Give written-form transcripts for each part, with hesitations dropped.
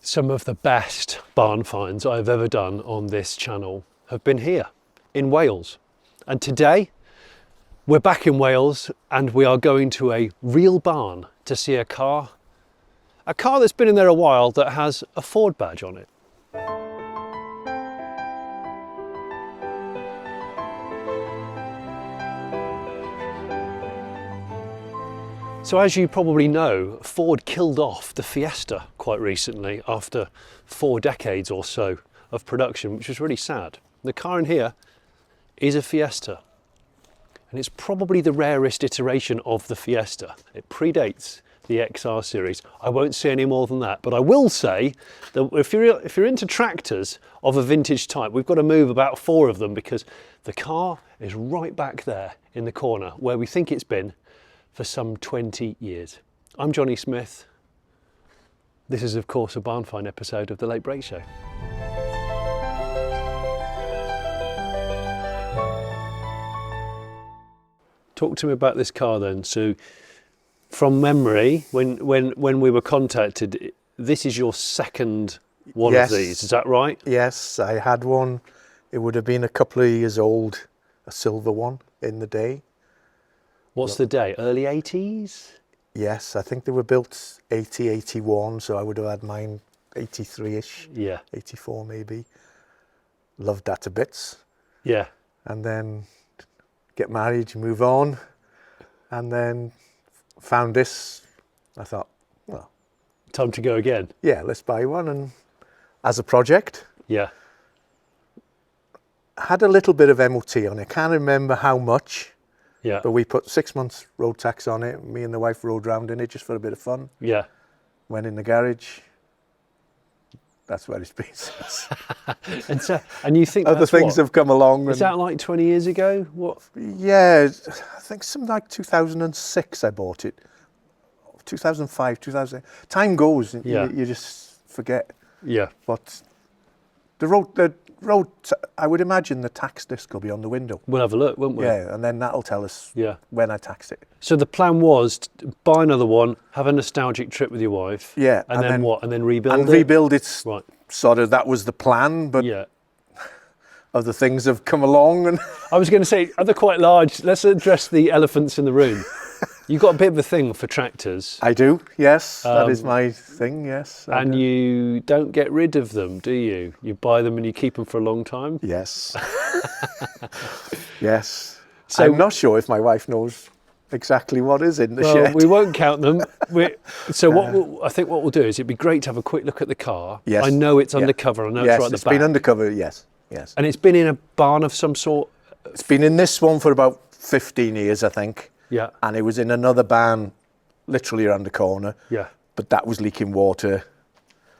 Some of the best barn finds I've ever done on this channel have been here in Wales. And today we're back in Wales and we are going to a real barn to see a car that's been in there a while that has a Ford badge on it. So as you probably know, Ford killed off the Fiesta quite recently after 4 decades or so of production, which was really sad. The car in here is a Fiesta, and it's probably the rarest iteration of the Fiesta. It predates the XR series. I won't say any more than that, but I will say that if you're into tractors of a vintage type, we've got to move about 4 of them because the car is right back there in the corner where we think it's been for some 20 years. I'm Jonny Smith. This is, of course, a barn find episode of The Late Break Show. Talk to me about this car then. So, from memory, when we were contacted, this is your second one of these, is that right? Yes, I had one. It would have been a couple of years old, a silver one in the day. What's the day? Early 80s? Yes, I think they were built 80, 81, so I would have had mine 83-ish. Yeah. 84 maybe. Loved that to bits. Yeah. And then get married, you move on. And then found this. I thought, well, time to go again. Yeah, let's buy one. And as a project. Yeah. Had a little bit of MOT on it. Can't remember how much. Yeah. But we put 6 months road tax on it. Me and the wife rode round in it just for a bit of fun. Yeah. Went in the garage. That's where it's been. and you think other things have come along. Is that like 20 years ago? What? Yeah, I think something like 2006 I bought it. 2005, 2000. Time goes. Yeah. You just forget. Yeah. But the road, I would imagine the tax disc will be on the window. We'll have a look, won't we? Yeah, and then that'll tell us when I taxed it. So the plan was to buy another one, have a nostalgic trip with your wife. Yeah. And then what? And then rebuild it? And rebuild it. Right. Sort of, that was the plan, but yeah. Other things have come along. And I was going to say, they're quite large. Let's address the elephants in the room. You've got a bit of a thing for tractors. I do, yes. That is my thing, yes. And you don't get rid of them, do you? You buy them and you keep them for a long time? Yes. Yes. So, I'm not sure if my wife knows exactly what is in the shed. We won't count them. I think what we'll do is it'd be great to have a quick look at the car. Yes. I know it's undercover. I know it's right at the back. It's been undercover, yes. Yes. And it's been in a barn of some sort? It's been in this one for about 15 years, I think. Yeah. And it was in another barn literally around the corner. Yeah. But that was leaking water.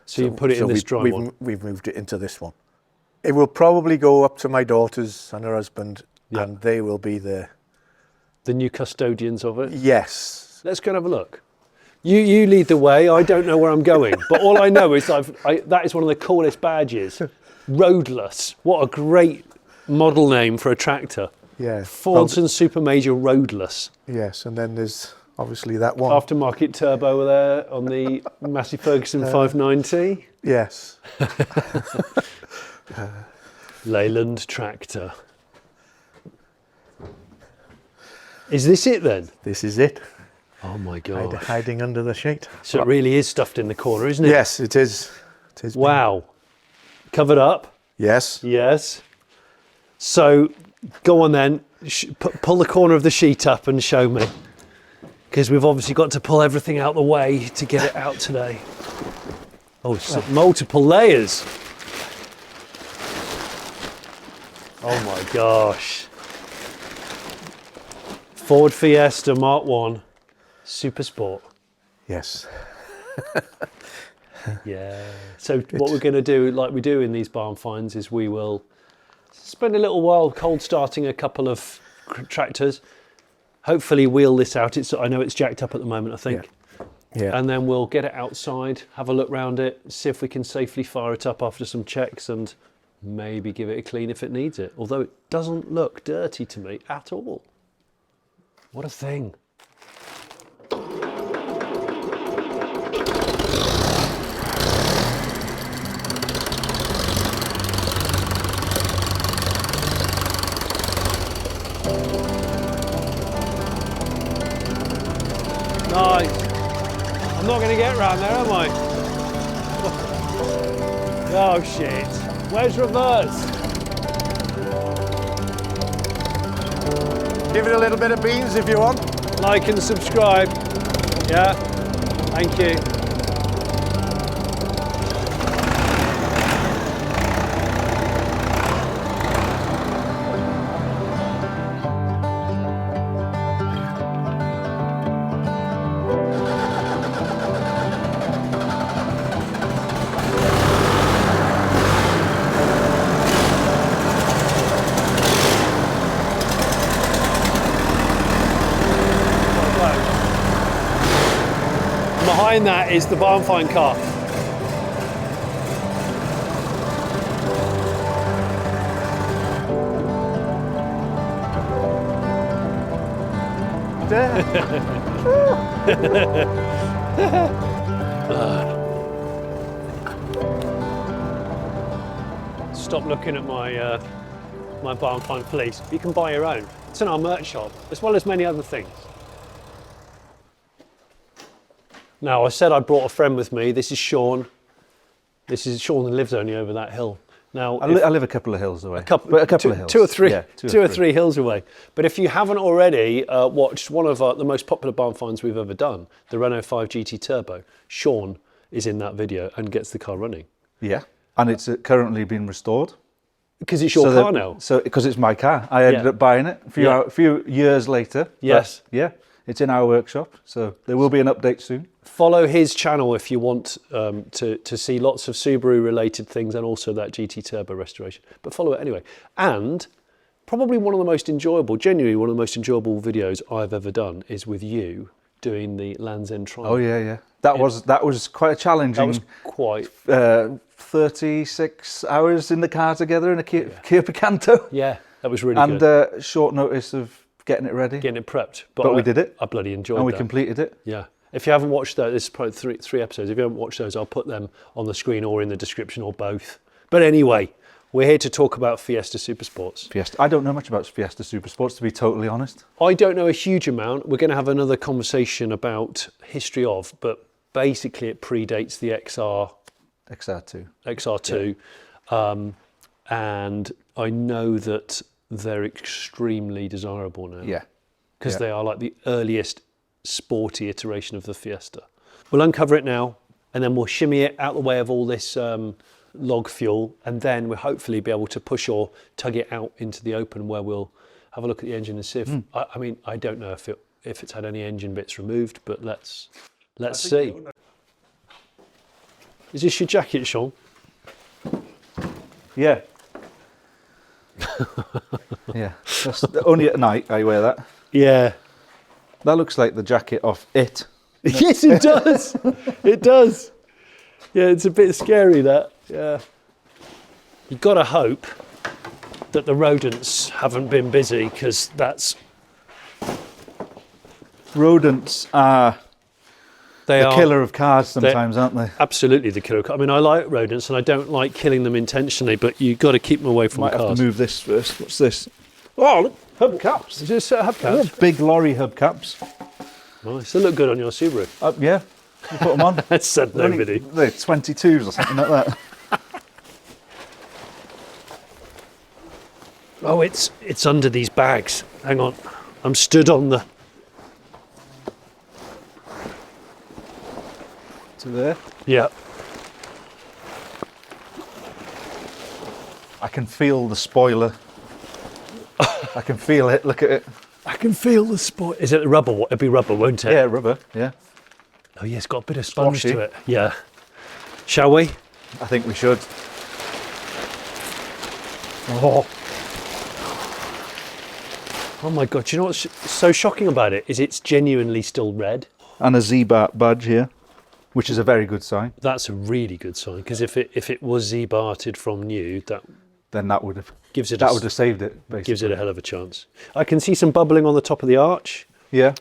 So you put it in this dry one? We've moved it into this one. It will probably go up to my daughters and her husband, and they will be the new custodians of it? Yes. Let's go and have a look. You lead the way. I don't know where I'm going. But all I know is that is one of the coolest badges. Roadless. What a great model name for a tractor. Yeah. Fordson Supermajor Roadless. Yes, and then there's obviously that one. Aftermarket turbo there on the Massey Ferguson 590. Yes. Leyland tractor. Is this it then? This is it. Oh my God. Hiding under the sheet. So it really is stuffed in the corner, isn't it? Yes, it is. It is. Wow. Covered up? Yes. Yes. So go on then, pull the corner of the sheet up and show me. Because we've obviously got to pull everything out the way to get it out today. Oh, multiple layers. Oh my gosh. Ford Fiesta Mark 1 Super Sport. Yes. Yeah. So what we're going to do, like we do in these barn finds, is we will spend a little while cold starting a couple of tractors. Hopefully wheel this out. I know it's jacked up at the moment, I think. Yeah. And then we'll get it outside, have a look round it, see if we can safely fire it up after some checks and maybe give it a clean if it needs it. Although it doesn't look dirty to me at all. What a thing. get round there, am I? Oh shit. Where's reverse? Give it a little bit of beans if you want. Like and subscribe. Yeah, thank you. Behind that is the barnfind car. Stop looking at my my barnfind police. You can buy your own. It's in our merch shop, as well as many other things. Now, I said I brought a friend with me. This is Sean. This is Sean that lives only over that hill. Now, I live a couple of hills away. a couple of hills. Two or three, Yeah, two or three hills away. But if you haven't already watched one of the most popular barn finds we've ever done, the Renault 5 GT Turbo, Sean is in that video and gets the car running. Yeah, and it's currently been restored. Because it's your car now. So, because it's my car. I ended up buying it a few years later. Yes. Yeah, it's in our workshop, so there will be an update soon. Follow his channel if you want to see lots of Subaru related things and also that GT Turbo restoration. But follow it anyway. And probably one of the most enjoyable, genuinely one of the most enjoyable videos I've ever done is with you doing the Land's End Trial. Oh yeah. That was quite a challenging. That was quite 36 hours in the car together in a Kia Picanto. Yeah, that was really good. And short notice of getting it ready. Getting it prepped. But we did it. I bloody enjoyed it. And we completed it. Yeah. If you haven't watched those, this is probably three episodes. If you haven't watched those, I'll put them on the screen or in the description or both. But anyway, we're here to talk about Fiesta Supersports. Fiesta. I don't know much about Fiesta Supersports, to be totally honest. I don't know a huge amount. We're going to have another conversation about history of, but basically it predates the XR2. XR2. Yeah. And I know that they're extremely desirable now. Yeah. Because they are like the earliest sporty iteration of the Fiesta. We'll uncover it now and then we'll shimmy it out the way of all this log fuel, and then we'll hopefully be able to push or tug it out into the open where we'll have a look at the engine and see if, I mean, I don't know if it's had any engine bits removed, but let's see. Is this your jacket, Sean? Yeah. Yeah. That's only at night I wear that. Yeah. That looks like the jacket off It. Yes, it does. It does. Yeah, it's a bit scary, that. Yeah. You've got to hope that the rodents haven't been busy, because that's... Rodents are the killer of cars sometimes, aren't they? Absolutely the killer. I mean, I like rodents and I don't like killing them intentionally, but you've got to keep them away from Might cars. have to move this first. What's this? Oh, look, hubcaps. Is this a hubcaps? Oh, big lorry hubcaps. Nice. They look good on your Subaru. Yeah, you put them on. That said nobody. They're 22s or something like that. Oh, it's under these bags. Hang on. I'm stood on the... To there. Yeah. I can feel the spoiler. I can feel it. Look at it. I can feel the spot. Is it rubber? It'll be rubber, won't it? Yeah, rubber. Yeah. Oh, yeah, it's got a bit of sponge Squashy. to it. Yeah. Shall we? I think we should. Oh my God, do you know what's so shocking about it is it's genuinely still red. And a Z-bar badge here, which is a very good sign. That's a really good sign, because if it was Z-barted from new, Then that would have gives it would have saved it. Basically. gives it a hell of a chance. I can see some bubbling on the top of the arch. Yeah.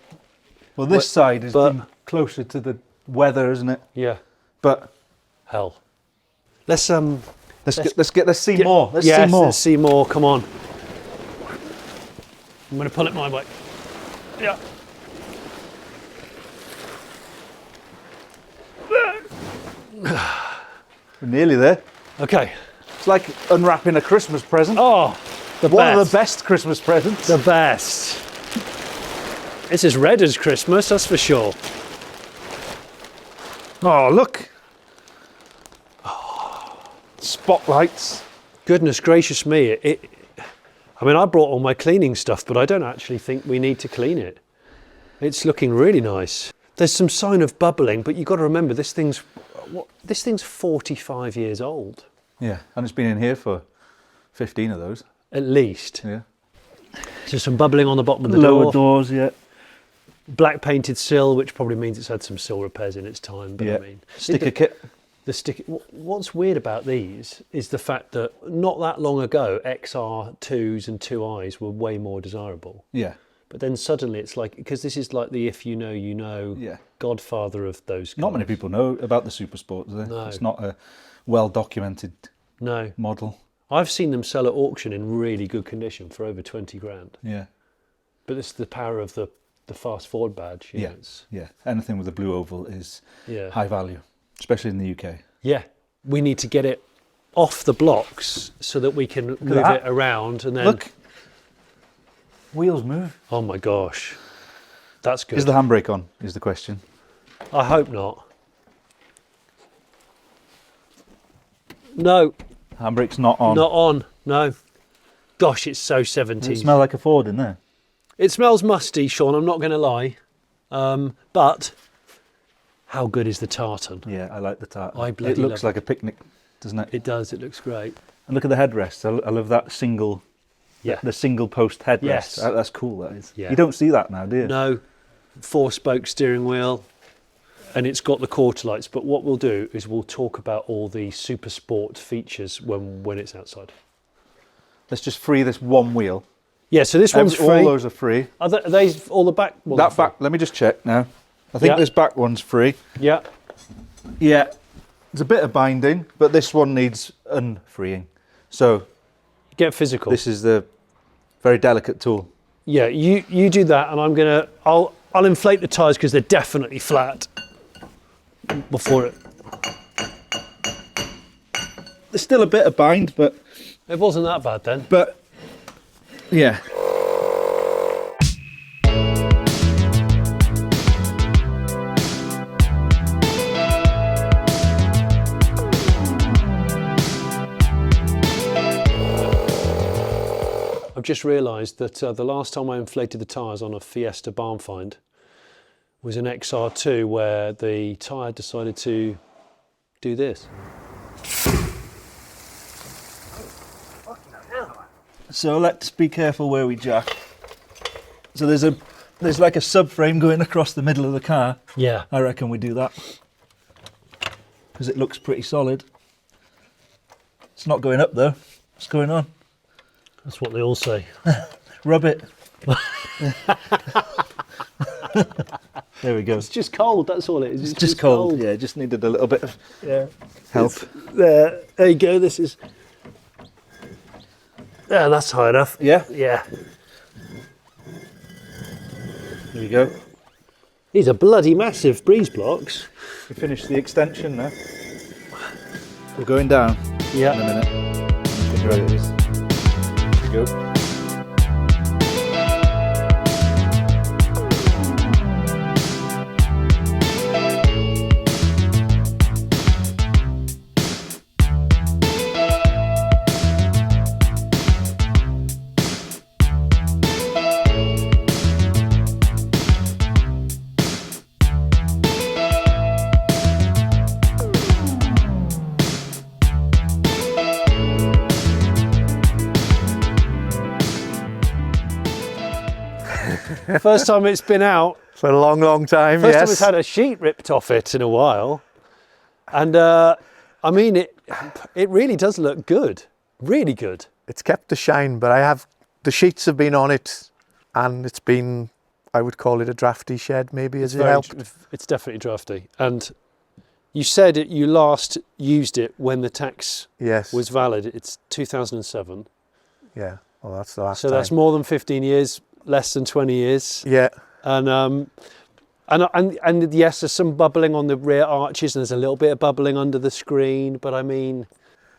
Well, this side is but- been closer to the weather, isn't it? Yeah. But Hell. Let's see more. Let's see yes, more. let's see more. Come on. I'm going to pull it my way. Yeah. We're nearly there. Okay. It's like unwrapping a Christmas present. Oh, One of the best Christmas presents. The best. It's as red as Christmas, that's for sure. Oh, look. Spotlights. Goodness gracious me. I mean, I brought all my cleaning stuff, but I don't actually think we need to clean it. It's looking really nice. There's some sign of bubbling, but you've got to remember this thing's 45 years old. Yeah, and it's been in here for 15 of those. At least. Yeah. So some bubbling on the bottom of the Lower door. doors, yeah. Black painted sill, which probably means it's had some sill repairs in its time. But Yeah. I mean, Sticker kit. the sticker. What's weird about these is the fact that not that long ago, XR2s and 2Is were way more desirable. Yeah. But then suddenly it's like, because this is like the if you know, you know, Yeah. godfather of those cars. Not many people know about the Super Sport, do they? No. It's not a well-documented No. model. I've seen them sell at auction in really good condition for over 20 grand. Yeah. But it's the power of the fast forward badge. You know, it's, Yeah. Anything with a blue oval is yeah. high value, especially in the UK. Yeah. We need to get it off the blocks so that we can move it that. around and then... Look. Wheels move. Oh my gosh. That's good. Is the handbrake on, is the question. I hope not. No, Handbrake's not on. not on. No. Gosh, it's so 70s. Does it smell like a Ford in there? It smells musty, Sean, I'm not going to lie. But how good is the tartan? Yeah, I like the tartan. I bloody It looks love like a picnic, doesn't it? It does, it looks great. And look at the headrest. I love that single, Yeah. the single post headrest. Yes. That's cool, that is. Yeah. You don't see that now, do you? No, 4-spoke steering wheel, and it's got the quarter lights. But what we'll do is we'll talk about all the super sport features when it's outside. Let's just free this one wheel. Yeah, so this one's free. All those are free. Are they all the back ones? That back, let me just check now. I think Yeah. this back one's free. Yeah. Yeah. There's a bit of binding, but this one needs unfreeing. So Get physical. this is the very delicate tool. Yeah, you do that, and I'll inflate the tyres because they're definitely flat before it. There's still a bit of bind, but It wasn't that bad then. yeah. I've just realised that the last time I inflated the tyres on a Fiesta barnfind was an XR2 where the tyre decided to do this. So let's be careful where we jack. So there's like a subframe going across the middle of the car. Yeah. I reckon we do that because it looks pretty solid. It's not going up though. What's going on? That's what they all say. Rub it. There we go. It's just cold, that's all it is. It's just cold. Yeah, just needed a little bit of help. There you go, this is... Yeah, that's high enough. Yeah, Yeah. there you go. These are bloody massive breeze blocks. We finished the extension now. We're going down in Yeah. a minute. Figure out it is. There you go. First time it's been out. For a long, long time, First time yes. it's had a sheet ripped off it in a while. And I mean, it really does look good. Really good. It's kept the shine, but the sheets have been on it, and it's been, I would call it a drafty shed, maybe, as it helped. It's definitely drafty. And you said you last used it when the tax Yes. was valid. It's 2007. Yeah. Well, that's the last So time. that's more than 15 years, less than 20 years. Yeah. And And yes, there's some bubbling on the rear arches, and there's a little bit of bubbling under the screen. But I mean,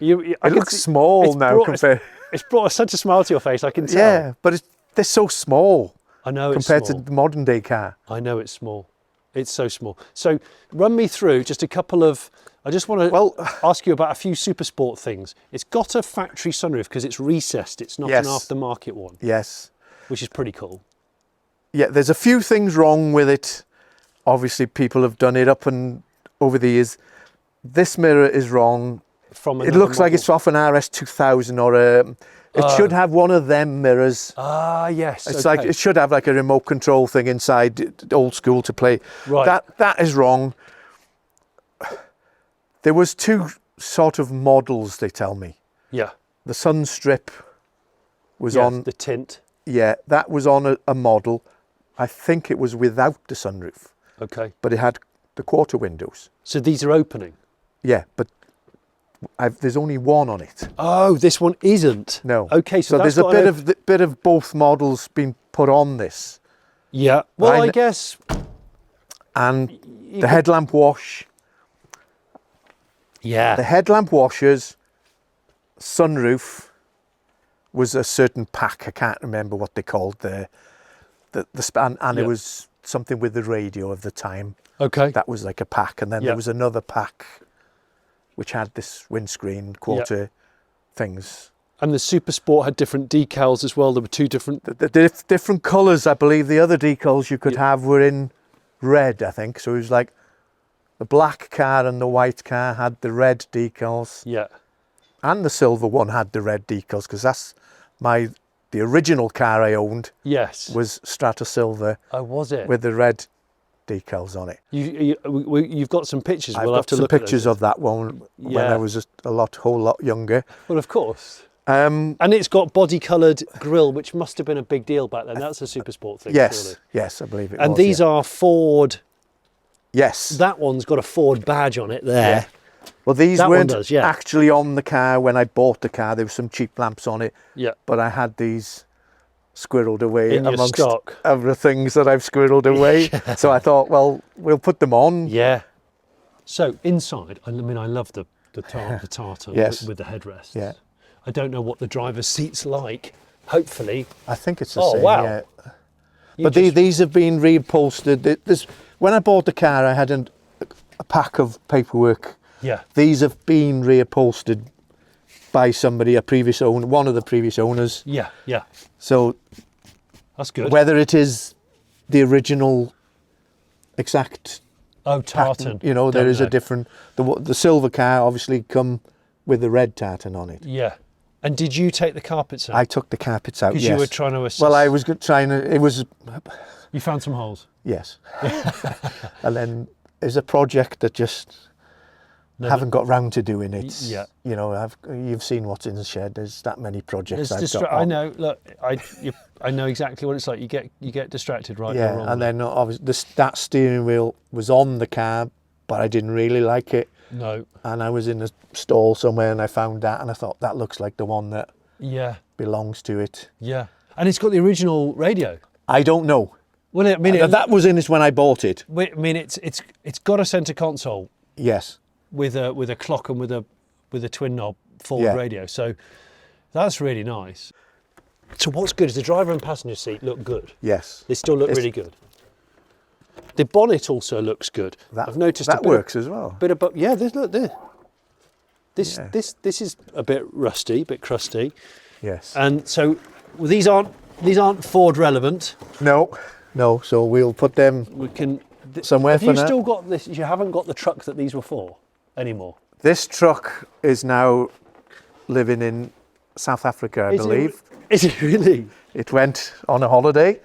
It looks small now compared. It's brought such a smile to your face. I can tell. Yeah, but they're so small. I know it's compared small. to the modern day car. I know it's small. It's so small. So run me through just a couple of. I just want to ask you about a few super sport things. It's got a factory sunroof because it's recessed. It's not an aftermarket one. Yes. Which is pretty cool. Yeah, there's a few things wrong with it. Obviously, people have done it up and over the years. This mirror is wrong. It looks like it's off an RS 2000 or a. It should have one of them mirrors. Ah, yes. It's like it should have like a remote control thing inside, old school to play. Right. That is wrong. There was two sort of models, they tell me. Yeah. The Sunstrip was on the tint. Yeah, that was on a model. I think it was without the sunroof. Okay. But it had the quarter windows. So these are opening. Yeah, but there's only one on it. Oh, this one isn't. No. Okay, so there's a bit of both models being put on this. Yeah. Well, I guess. And the headlamp wash. Yeah. The headlamp washers, sunroof was a certain pack. I can't remember what they called the span, and it was something with the radio of the time. Okay. That was like a pack, and then there was another pack which had this windscreen quarter things. And the Super Sport had different decals as well. There were two different... The different colours, I believe. The other decals you could have were in red, I think. So it was like the black car and the white car had the red decals. Yeah. And the silver one had the red decals, because that's the original car I owned. Yes. Was Strata Silver. Oh, was it? With the red decals on it. You've got some pictures. We'll have to look at pictures of that one when I was a whole lot younger. Well, of course. And it's got body-coloured grille, which must have been a big deal back then. That's a Super Sport thing, yes, surely. Yes, I believe it was. And these are Ford. Yes. That one's got a Ford badge on it there. Yeah. Well, these weren't actually on the car when I bought the car. There were some cheap lamps on it. Yeah. But I had these squirreled away in amongst your stock. Other things that I've squirreled away. So I thought, well, we'll put them on. Yeah. So inside, I mean, I love the tartan with the headrests. Yeah. I don't know what the driver's seat's like. Hopefully. I think it's the same. Wow. Yeah. But these have been reupholstered. When I bought the car, I had a pack of paperwork. Yeah. These have been reupholstered by somebody, one of the previous owners. Yeah, yeah. So that's good. Whether it is the original exact tartan, pattern, there is a different. The silver car obviously come with the red tartan on it. Yeah. And did you take the carpets out? I took the carpets out. Because you were trying to assist. Well, I was trying to. It was. You found some holes. Yes. And then there's a project that just haven't got round to doing it. Yeah. You've seen what's in the shed. There's that many projects I've got. I know. Look, I know exactly what it's like. You get distracted, right? Yeah. And then obviously that steering wheel was on the car, but I didn't really like it. No. And I was in a stall somewhere and I found that and I thought that looks like the one that belongs to it. Yeah. And it's got the original radio. I don't know. Well, I mean, that was in it when I bought it. I mean, it's got a centre console. Yes. With a clock and with a twin knob forward radio. So that's really nice. So what's good is the driver and passenger seat look good. Yes. They still look really good. The bonnet also looks good. I've noticed that works as well. This is a bit rusty, a bit crusty. Yes. And so these aren't Ford relevant. No. So we'll put them. We can somewhere for now. Have you still got this? You haven't got the truck that these were for anymore. This truck is now living in South Africa, I believe. Is it really? It went on a holiday.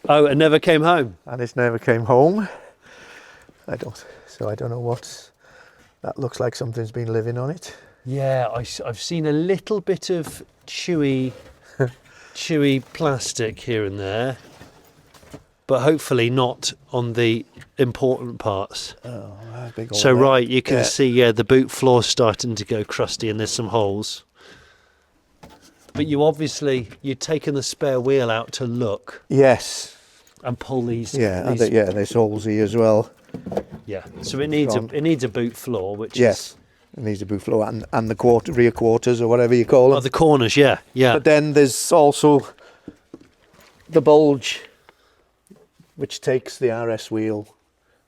Oh, and never came home. And it never came home. I don't know what that looks like. Something's been living on it. Yeah, I've seen a little bit of chewy plastic here and there, but hopefully not on the important parts. Oh, big so right, you can see the boot floor starting to go crusty and there's some holes. But you'd taken the spare wheel out to look. Yes. And pull these. Yeah, these, there's holes here as well. yeah. So it needs a boot floor, which Yes, it needs a boot floor and the rear quarters or whatever you call them. the corners, yeah. But then there's also the bulge, which takes the RS wheel.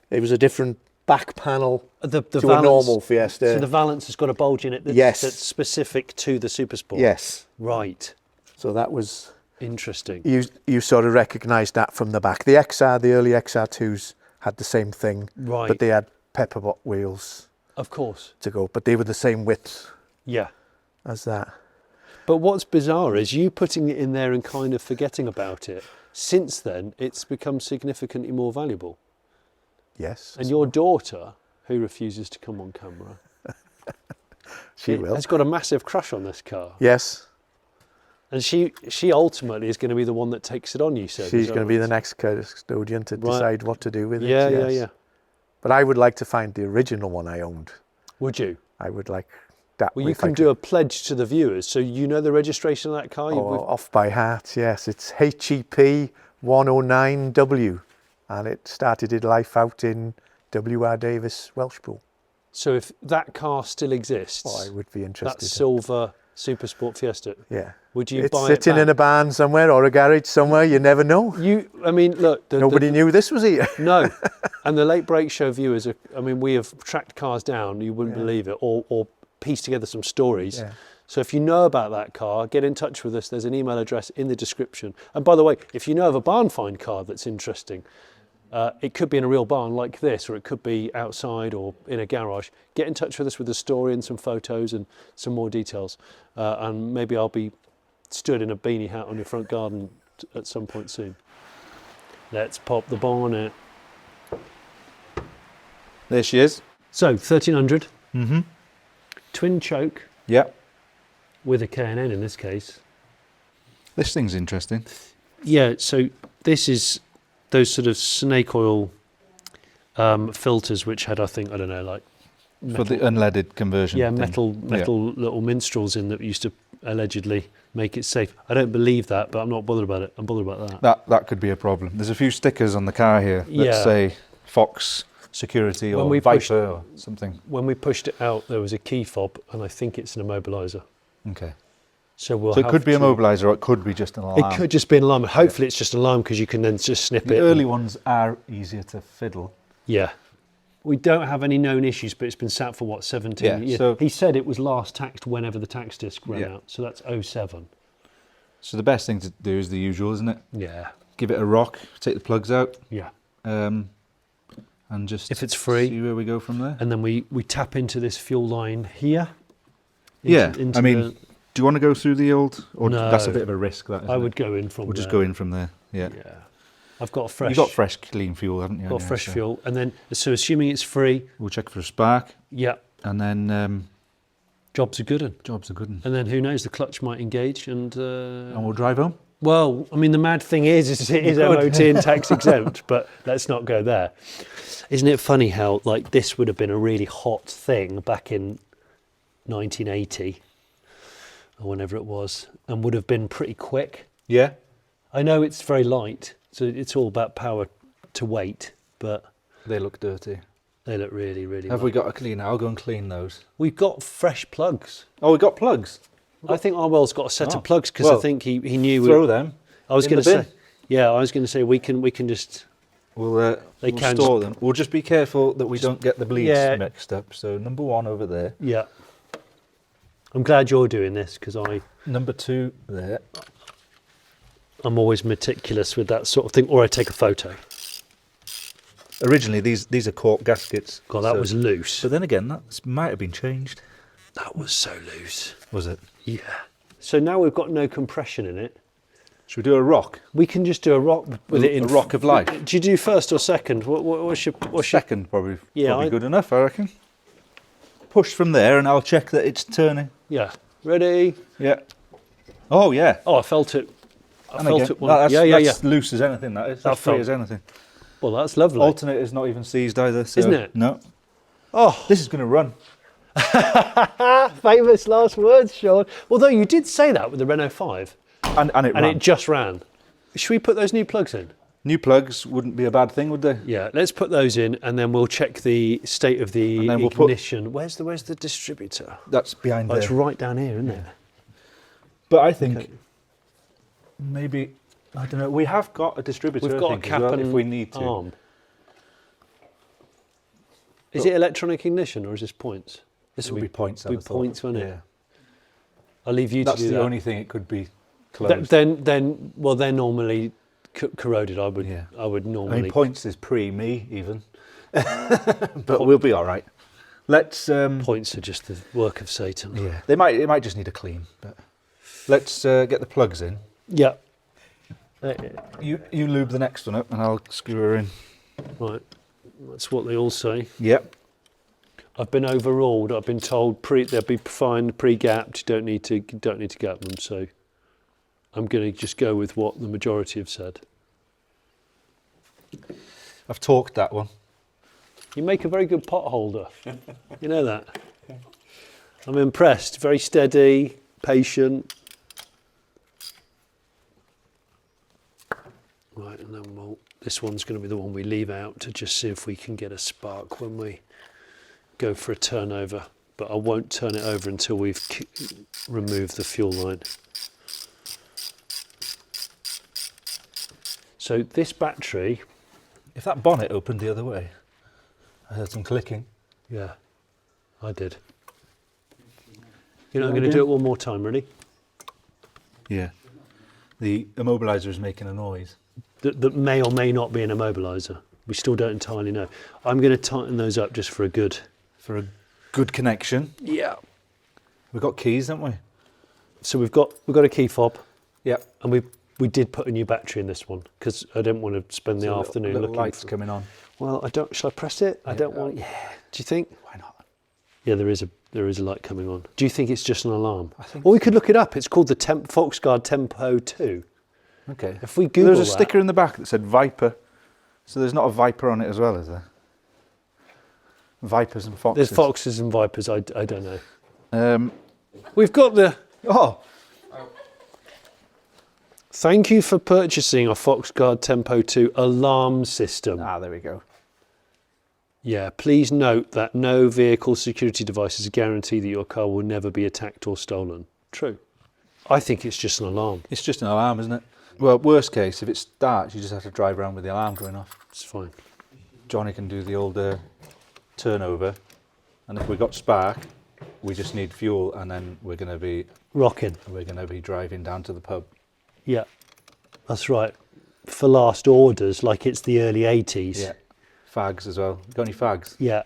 It was a different back panel the to valance, a normal Fiesta. So the valance has got a bulge in it Yes. that's specific to the Super Sport. Yes. Right. So that was Interesting. you sort of recognised that from the back. The early XR2s had the same thing, Right. but they had pepperbot wheels Of course. to go, but they were the same width Yeah. as that. But what's bizarre is you putting it in there and kind of forgetting about it. Since then, it's become significantly more valuable. Yes. And your daughter, who refuses to come on camera, She will. has got a massive crush on this car. Yes. And she ultimately is going to be the one that takes it on, you said. She's going to be the next custodian to decide what to do with it. Yeah, yes. yeah. But I would like to find the original one I owned. Would you? I would like that. Well, you can do a pledge to the viewers. So you know the registration of that car? Off by heart, yes. It's HEP 109W. And it started its life out in W.R. Davis Welshpool. So if that car still exists, I would be interested. that silver Super Sport Fiesta, Yeah. would you It's buy it sitting in a barn somewhere or a garage somewhere, you never know. I mean, look. Nobody knew this was here. No. And the Late Break Show viewers, we have tracked cars down, you wouldn't believe it, or pieced together some stories. Yeah. So if you know about that car, get in touch with us. There's an email address in the description. And by the way, if you know of a barn find car that's interesting, it could be in a real barn like this, or it could be outside or in a garage. Get in touch with us with a story and some photos and some more details. And maybe I'll be stood in a beanie hat on your front garden at some point soon. Let's pop the bonnet. There she is. So 1300, Mm-hmm. twin choke Yep. with a K&N in this case. This thing's interesting. Yeah, so this is those sort of snake oil filters which had, I think, I don't know, like For the unleaded conversion. yeah, thing. metal little minstrels in that used to allegedly make it safe. I don't believe that, but I'm not bothered about it. I'm bothered about that. That could be a problem. There's a few stickers on the car here that Yeah. say Fox Security When or we Viper pushed- or something. When we pushed it out, there was a key fob, and I think it's an immobiliser. Okay. So we'll So it have could be a to- mobiliser or it could be just an alarm. It could just be an alarm. Hopefully it's just an alarm because you can then just snip The it. early ones are easier to fiddle. Yeah. We don't have any known issues, but it's been sat for, what, 17 Yeah, years? so- He said it was last taxed whenever the tax disc ran Yeah. out. So that's 07. So the best thing to do is the usual, isn't it? Yeah. Give it a rock, take the plugs out, Yeah. and just If it's free. see where we go from there. And then we tap into this fuel line here. Yeah, into I mean, the- do you want to go through the old, or No. that's a bit of a risk, that, isn't I it? would go in from We'll just there. go in from there, yeah. Yeah. I've got a fresh. You've got fresh, clean fuel, haven't you? got Yeah, fresh so fuel. And then, so assuming it's free, We'll check for a spark, yeah, and then job's a good one. job's a good one. And then who knows, the clutch might engage and... And we'll drive home. Well, I mean, the mad thing is it is Good. MOT and tax exempt, but let's not go there. Isn't it funny how, like, this would have been a really hot thing back in 1980 or whenever it was, and would have been pretty quick. Yeah. I know it's very light, so it's all about power to weight, but They look dirty. they look really, really Have light. we got a cleaner? I'll go and clean those. We've got fresh plugs. Oh, we got plugs. I think Arwell's got a set Oh, of plugs because I well, think he knew. Throw them. I was in going the to bin. say, yeah, I was going to say we can just. We'll They we'll can store them. We'll just be careful that we don't get the bleeds Yeah. mixed up. So number 1 over there. Yeah. I'm glad you're doing this because Number 2 there. I'm always meticulous with that sort of thing, or I take a photo. Originally, these are cork gaskets. God, that so- was loose. But then again, that might have been changed. That was so loose. Was it? Yeah. So now we've got no compression in it. Should we do a rock? We can just do a rock with it in. A rock of life. Do you do first or second? What's your Second, probably. Yeah, probably I- good enough, I reckon. Push from there, and I'll check that it's turning. Yeah. Ready? Yeah. Oh yeah. Oh, I felt it. I And felt again, it. that's loose as anything. That is. That That's free felt- as anything. Well, that's lovely. Alternator's not even seized either. So Isn't it? No. Oh, This is going to run. famous last words, Sean. Although you did say that with the Renault 5, And it and ran. it just ran. Should we put those new plugs in? New plugs wouldn't be a bad thing, would they? Yeah, let's put those in, and then we'll check the state of the ignition. Where's the distributor? That's behind Oh, there. it's right down here, isn't it? But I think maybe, I don't know, we have got a distributor, We've I got think, a cap as well, and if we need to. arm. Is it electronic ignition or is this points? This It'll be points. Be points, won't it? Yeah. I'll leave you That's to do the that. only thing it could be closed. Then, well, they're normally corroded. I would I normally. mean, points is pre-me even, but we'll be all right. Let's. Points are just the work of Satan. Yeah, it might just need a clean, but let's get the plugs in. Yeah. You lube the next one up, and I'll screw her in. Right. That's what they all say. Yep. I've been overruled. I've been told they'll be fine, pre-gapped. You don't need to gap them. So I'm going to just go with what the majority have said. I've talked that one. You make a very good pot holder. You know that. I'm impressed. Very steady, patient. Right, and then this one's going to be the one we leave out to just see if we can get a spark when we go for a turnover. But I won't turn it over until we've removed the fuel line. So this battery... If that bonnet opened the other way, I heard some clicking. Yeah, I did. You know, I'm going to do it one more time, ready? Yeah. The immobiliser is making a noise. That may or may not be an immobiliser. We still don't entirely know. I'm going to tighten those up just for a good connection. Yeah. We've got keys, haven't we? So we've got a key fob. Yep. And we did put a new battery in this one because I didn't want to spend the afternoon little looking lights for... coming on. Well, I don't. Shall I press it? I don't want. Yeah. Do you think? Why not? Yeah, there is a light coming on. Do you think it's just an alarm? I think. Or we could look it up. It's called the Volksguard Tempo 2. Okay. If we Google There's a sticker in the back that said Viper. So there's not a Viper on it as well, is there? Vipers and foxes. There's foxes and vipers. I don't know. Um, We've got the. oh. Thank you for purchasing a Volksguard Tempo 2 alarm system. Ah, there we go. Yeah, please note that no vehicle security devices guarantee that your car will never be attacked or stolen. True. I think it's just an alarm. It's just an alarm, isn't it? Well, worst case, if it starts, you just have to drive around with the alarm going off. It's fine. Johnny can do the old turnover, and if we got spark, we just need fuel, and then we're going to be rocking. We're going to be driving down to the pub. Yeah, that's right. For last orders, like it's the early 80s. Yeah, fags as well. Got any fags? Yeah.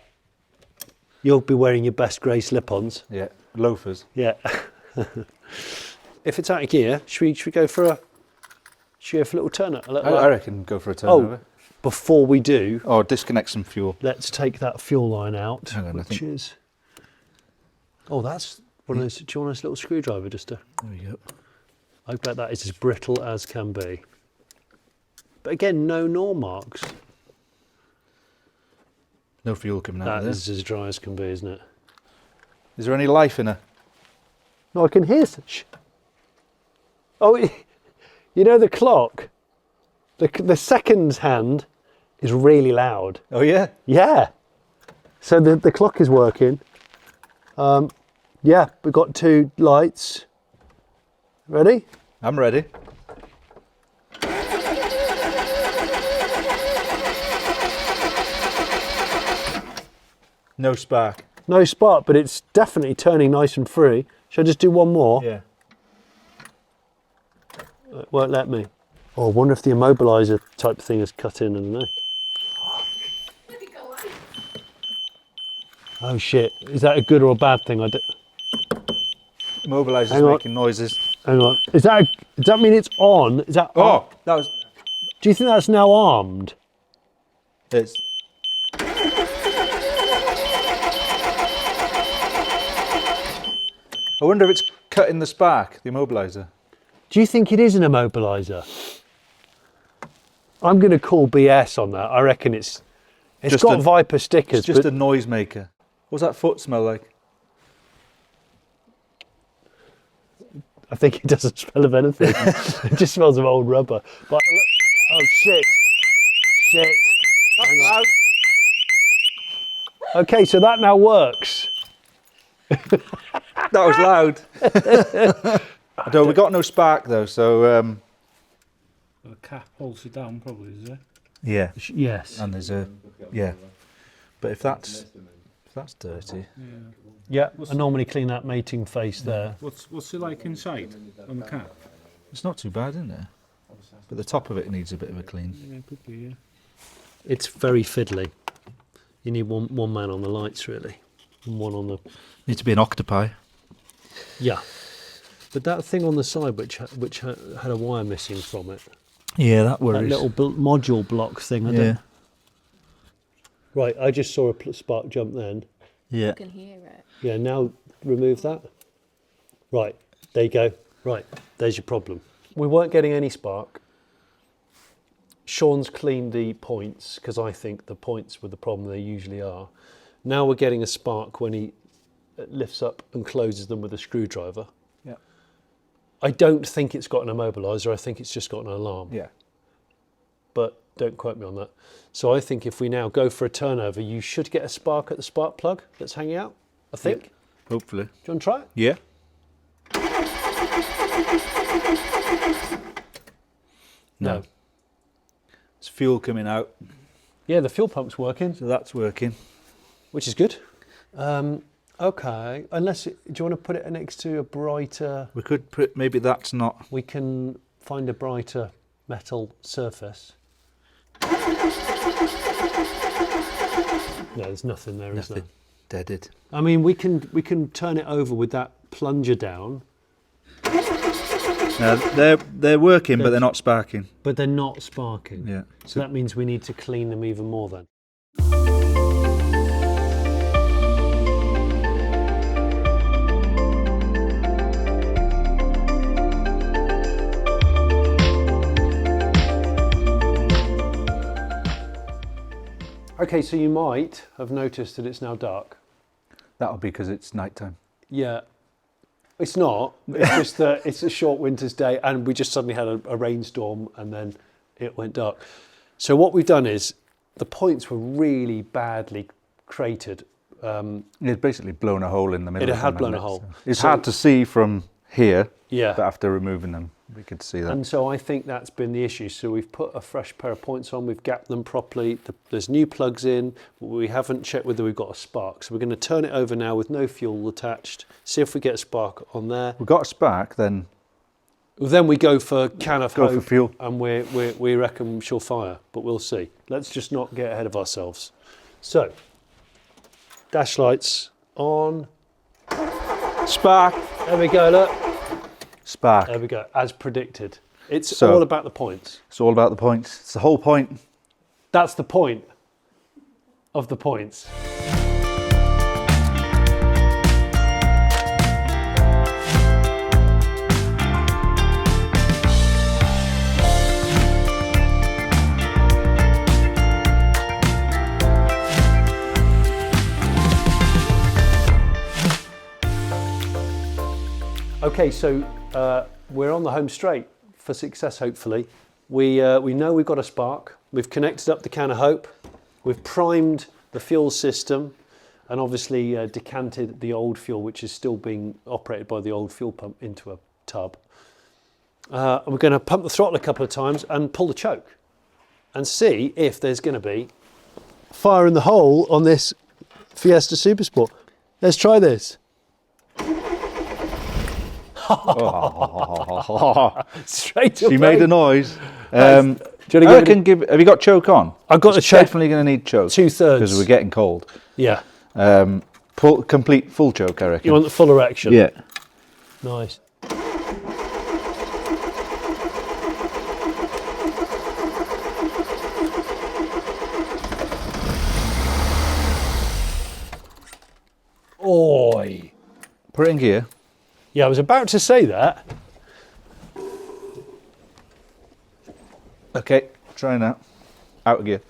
You'll be wearing your best grey slip-ons. Yeah, loafers. Yeah. If it's out of gear, should we go for a little turn? I reckon go for a turnover. Oh, before we do... Oh, disconnect some fuel. Let's take that fuel line out, Hang on, which is... Oh, that's one of those... Do you want a little screwdriver just to... There we go. I bet that is as brittle as can be. But again, no gnaw marks. No fuel coming out of That this. is as dry as can be, isn't it? Is there any life in her? No, I can hear such. Oh, you know the clock? The seconds hand is really loud. Oh, yeah? Yeah. So the clock is working. Yeah, we've got 2 lights. Ready? I'm ready. No spark. No spark, but it's definitely turning nice and free. Shall I just do one more? Yeah. It won't let me. Oh, I wonder if the immobiliser type thing has cut in, I don't know. Oh shit, is that a good or a bad thing? Immobiliser's making noises. Hang on, does that mean it's on? Is that on? Oh, that was... Do you think that's now armed? It's... I wonder if it's cutting the spark, the immobiliser. Do you think it is an immobiliser? I'm going to call BS on that. I reckon it's Just got a- Viper stickers. It's just but a noisemaker. What's that foot smell like? I think it doesn't smell of anything. It just smells of old rubber. But look, oh shit! shit. Hang on. Okay, so that now works. That was loud. No, we got no spark though, so The cap holds it down, probably, is it? yeah. Yes. And there's a but if that's dirty, Yeah, I normally clean that mating face there. What's it like inside on the cap? it's not too bad, isn't it? But the top of it needs a bit of a clean. Yeah, could be, yeah. It's very fiddly. You need one man on the lights, really, and one on the... Needs to be an octopi. Yeah. But that thing on the side which had a wire missing from it, Yeah, that that worries. little module block thing, I yeah. don't... Right, I just saw a spark jump then. Yeah. You can hear it. Yeah, now remove that. Right, there you go. Right, there's your problem. We weren't getting any spark. Sean's cleaned the points, because I think the points were the problem, they usually are. Now we're getting a spark when he lifts up and closes them with a screwdriver. Yeah. I don't think it's got an immobiliser, I think it's just got an alarm. Yeah. But don't quote me on that. So I think if we now go for a turnover, you should get a spark at the spark plug that's hanging out, I think. Yep. Hopefully. Do you want to try it? Yeah. No. There's fuel coming out, Yeah, the fuel pump's working, so that's working. which is good. Okay, do you want to put it next to a brighter, We could put, maybe that's not. we can find a brighter metal surface. No, there's nothing there, is Nothing. there? Deaded. I mean, we can turn it over with that plunger down, No, they're working, but they're not sparking. but they're not sparking. Yeah. So that means we need to clean them even more then. Okay, so you might have noticed that it's now dark. That'll be because it's nighttime. Yeah, it's not. It's just that it's a short winter's day and we just suddenly had a rainstorm and then it went dark. So what we've done is the points were really badly cratered. It's basically blown a hole in the middle. It of had them, blown a hasn't it? hole. So it's So- hard to see from here, Yeah. but after removing them, we could see that. And so I think that's been the issue. So we've put a fresh pair of points on, we've gapped them properly, there's new plugs in, but we haven't checked whether we've got a spark. So we're going to turn it over now with no fuel attached, see if we get a spark on there. We've got a spark, then Then we go for can of go hope, for fuel. and we reckon she'll fire, but we'll see. Let's just not get ahead of ourselves. So, dash lights on. Spark. There we go, look. Spark. There we go, as predicted. It's So- all about the points. It's all about the points. It's the whole point. That's the point of the points. Okay, so we're on the home straight for success, hopefully. We know we've got a spark. We've connected up the can of hope. We've primed the fuel system and obviously decanted the old fuel, which is still being operated by the old fuel pump, into a tub. And we're going to pump the throttle a couple of times and pull the choke and see if there's going to be fire in the hole on this Fiesta Supersport. Let's try this. Straight away. She made a noise. Do you wanna I give reckon have you got choke on? I've got the It's choke. definitely going to need choke. 2/3. Because we're getting cold. Yeah. Complete full choke, I reckon. You want the full erection? Yeah. Nice. Oi. Put it in gear. Yeah, I was about to say that. Okay, try that. Out of gear.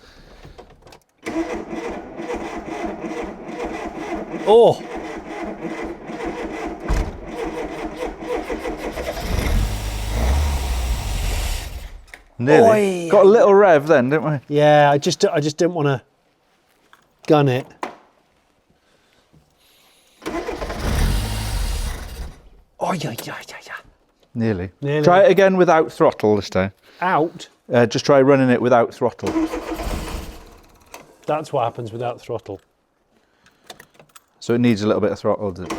Oh. Nearly. Oi, Got a little rev then, didn't we? Yeah, I just didn't want to gun it. Oh yeah. Nearly. Nearly. Try it again without throttle this time. Out. Just try running it without throttle. That's what happens without throttle. So it needs a little bit of throttle. Does it?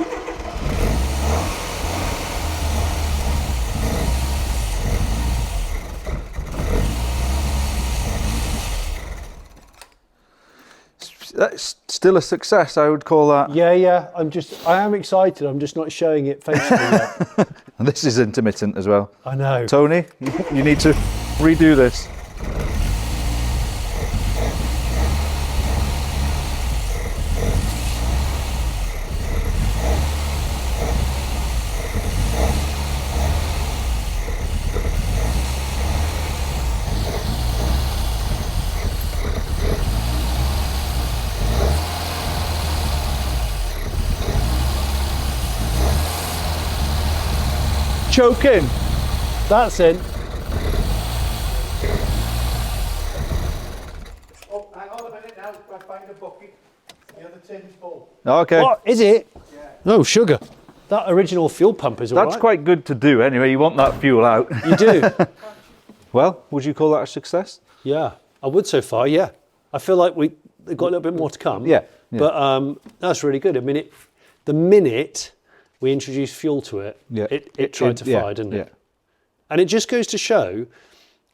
That's still a success, I would call that. Yeah. I am excited. I'm just not showing it facially yet. And this is intermittent as well. I know. Tony, you need to redo this. Choking. That's in. Oh, hang on a minute now. I find a bucket. The other tin's full. Okay. What is it? Yeah. No sugar. That original fuel pump is all That's right. quite good to do anyway. You want that fuel out. You do. Well, would you call that a success? Yeah, I would so far. Yeah, I feel like we've got a little bit more to come. Yeah. But that's really good. I mean, the minute we introduced fuel to it, Yeah. it tried to fire, didn't it? And it just goes to show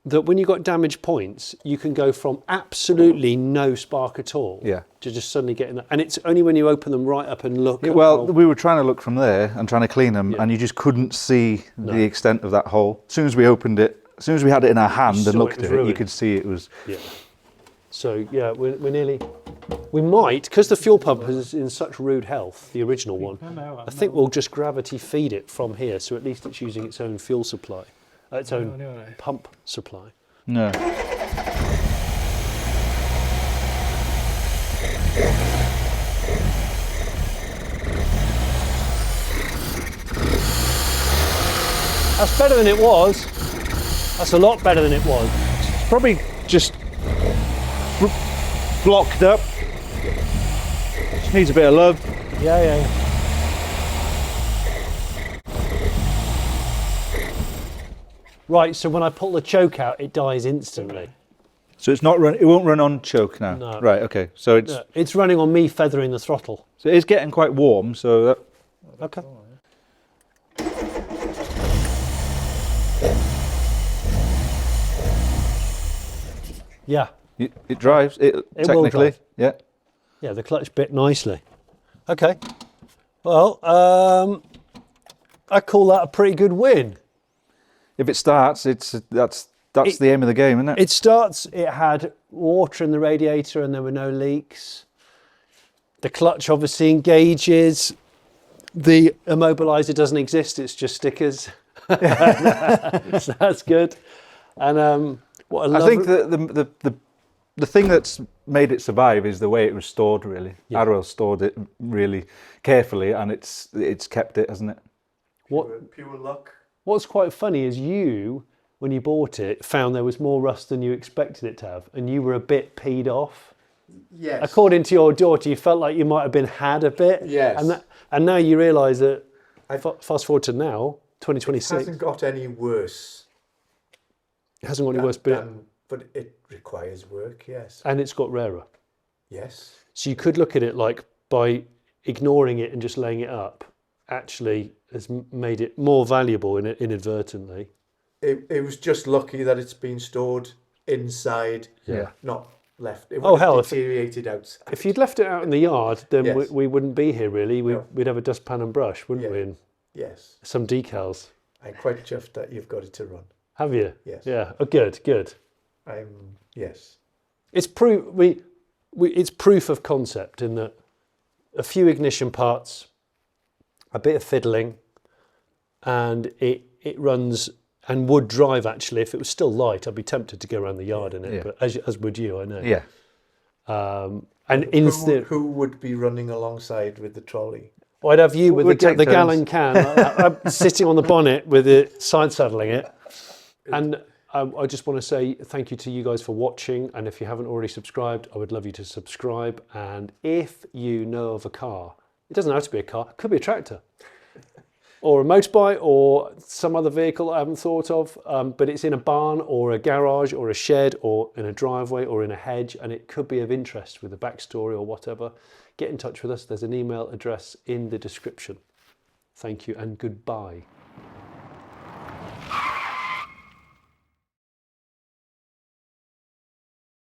that when you've got damaged points, you can go from absolutely no spark at all to just suddenly getting that. And it's only when you open them right up and look. At Well, we were trying to look from there and trying to clean them, and you just couldn't see the extent of that hole. As soon as we opened it, as soon as we had it in our hand and looked at it, you could see it was. Yeah. So yeah, we're nearly. We might, because the fuel pump is in such rude health, the original one. I think we'll just gravity feed it from here, so at least it's using its own fuel supply, its own pump supply. No. That's better than it was. That's a lot better than it was. It's probably just blocked up. Just needs a bit of love. Yeah. Right, so when I pull the choke out, it dies instantly. So it's not run. It won't run on choke now. No. Right. Okay. So it's It's running on me feathering the throttle. so it is getting quite warm. So that, Okay. Yeah. it drives. It will technically. drive. Yeah. Yeah, the clutch bit nicely. Okay. Well, I call that a pretty good win. If it starts, that's the aim of the game, isn't it? It starts, it had water in the radiator and there were no leaks. The clutch obviously engages. The immobilizer doesn't exist, it's just stickers. So that's good. And what a I lovely... think the thing that's made it survive is the way it was stored. Really, Arrow stored it really carefully, and it's kept it, hasn't it? Pure luck. What's quite funny is you, when you bought it, found there was more rust than you expected it to have, and you were a bit peed off. Yes. According to your daughter, you felt like you might have been had a bit. Yes. And now you realise that, fast forward to now, 2026. It hasn't got any worse. It hasn't got any worse, but it requires work, yes. and it's got rarer. Yes. So you could look at it like by ignoring it and just laying it up, actually has made it more valuable inadvertently. It was just lucky that it's been stored inside, not left. It would have deteriorated outside. If you'd left it out in the yard, then Yes. we wouldn't be here really. We'd have a dustpan and brush, wouldn't we? And Yes. some decals. I'm quite chuffed that you've got it to run. Have you? Yes. Yeah. Oh, good. Yes. It's proof. It's proof of concept in that a few ignition parts, a bit of fiddling, and it runs and would drive actually. If it was still light, I'd be tempted to go around the yard in it, but as would you, I know. Yeah. And who would be running alongside with the trolley? I'd have you with We'd the take gallon can, I'm sitting on the bonnet with it, side saddling it, and I just want to say thank you to you guys for watching, and if you haven't already subscribed, I would love you to subscribe. And if you know of a car, it doesn't have to be a car, it could be a tractor or a motorbike or some other vehicle I haven't thought of, but it's in a barn or a garage or a shed or in a driveway or in a hedge, and it could be of interest with a backstory or whatever, get in touch with us. There's an email address in the description. Thank you and goodbye.